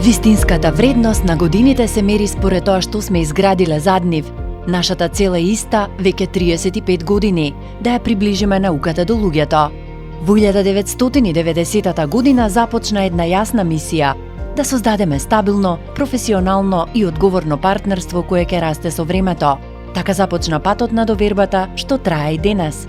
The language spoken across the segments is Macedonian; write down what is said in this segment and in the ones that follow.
Вистинската вредност на годините се мери според тоа што сме изградиле зад нив. Нашата цел е иста веќе 35 години, да ја приближиме науката до луѓето. Во 1990 година започна една јасна мисија – да создадеме стабилно, професионално и одговорно партнерство кое ќе расте со времето. Така започна патот на довербата што трае и денес.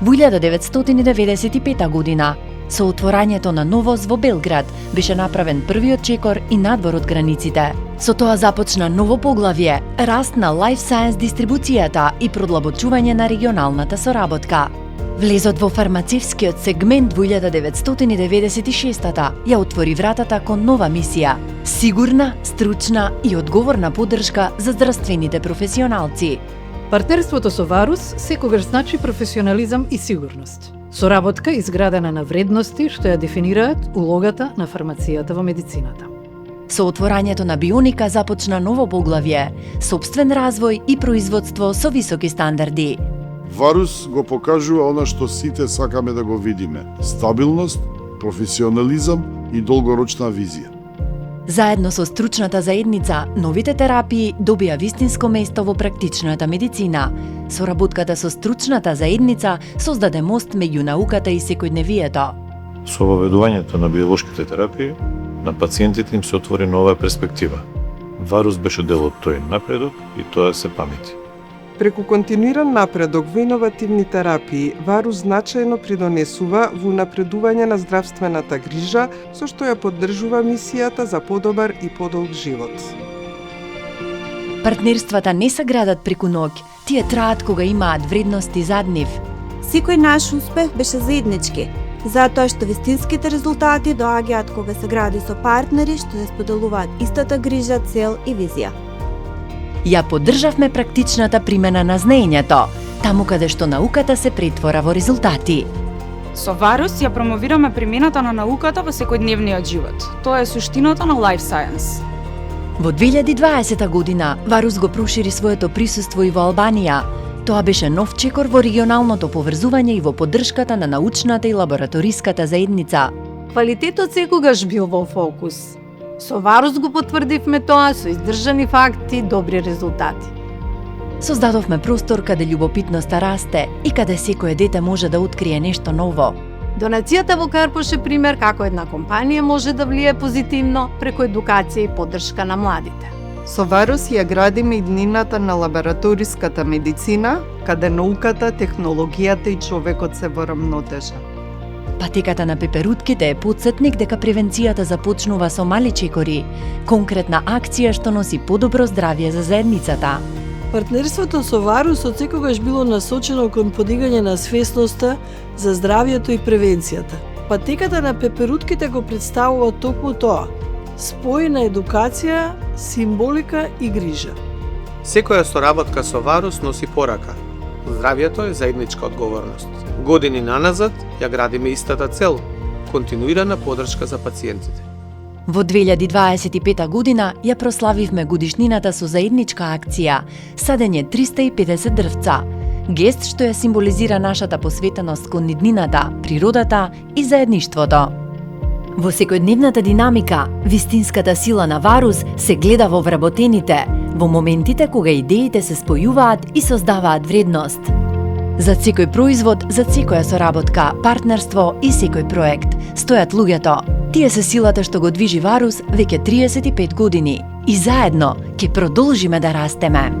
Во 1995 година, со отворањето на НОВОЗ во Белград, беше направен првиот чекор и надвор од границите. Со тоа започна ново поглавје – раст на Life Science дистрибуцијата и продлабочување на регионалната соработка. Влезот во фармацевскиот сегмент во 1996-та ја отвори вратата кон нова мисија – сигурна, стручна и одговорна поддршка за здравствените професионалци. Партнерството со Варус секогаш значи професионализам и сигурност. Соработка изградена на вредности што ја дефинираат улогата на фармацијата во медицината. Со отворањето на Бионика започна ново поглавје – сопствен развој и производство со високи стандарди. Варус го покажува она што сите сакаме да го видиме – стабилност, професионализам и долгорочна визија. Заедно со стручната заедница, новите терапии добија вистинско место во практичната медицина. Соработката со стручната заедница создаде мост меѓу науката и секојдневието. Со воведувањето на биолошките терапии, на пациентите им се отвори нова перспектива. Варус беше дел од тој напредок и тоа се памети. Преку континуиран напредок во иновативни терапии, Варус значајно придонесува во напредување на здравствената грижа, со што ја поддржува мисијата за подобар и подолг живот. Партнерствата не се градат преку ноќ, тие траат кога имаат вредности зад нив. Секој наш успех беше заеднички, затоа што вистинските резултати доаѓаат кога се гради со партнери што ја споделуваат истата грижа, цел и визија. Ја поддржавме практичната примена на знаењето, таму каде што науката се претвора во резултати. Со Варус ја промовираме примената на науката во секојдневниот живот. Тоа е суштината на Life Science. Во 2020 година Варус го прошири своето присуство и во Албанија. Тоа беше нов чекор во регионалното поврзување и во поддршката на научната и лабораториската заедница. Квалитетот секогаш бил во фокус. Со Варус го потврдивме тоа со издржани факти, добри резултати. Создадовме простор каде љубопитноста расте и каде секое дете може да открие нешто ново. Донацијата во Карпош е пример како една компанија може да влие позитивно преку едукација и поддршка на младите. Со Варус ја градиме иднината на лабораториската медицина, каде науката, технологијата и човекот се во рамнотежа. Патеката на пеперутките е потсетник дека превенцијата започнува со мали чекори, конкретна акција што носи подобро здравје за заедницата. Партнерството со Варус отсекогаш било насочено кон подигање на свесноста за здравјето и превенцијата. Патеката на пеперутките го представува токму тоа – спој на едукација, символика и грижа. Секоја соработка со Варус носи порака. Здравјето е заедничка одговорност. Години наназад ја градиме истата цел – континуирана поддршка за пациентите. Во 2025 година ја прославивме годишнината со заедничка акција садење 350 дрвца, гест што ја символизира нашата посветеност кон иднината, природата и заедништвото. Во секојдневната динамика, вистинската сила на Варус се гледа во вработените, во моментите кога идеите се спојуваат и создаваат вредност. За секој производ, за секоја соработка, партнерство и секој проект стојат луѓето. Тие се силата што го движи Варус веќе 35 години и заедно ќе продолжиме да растеме.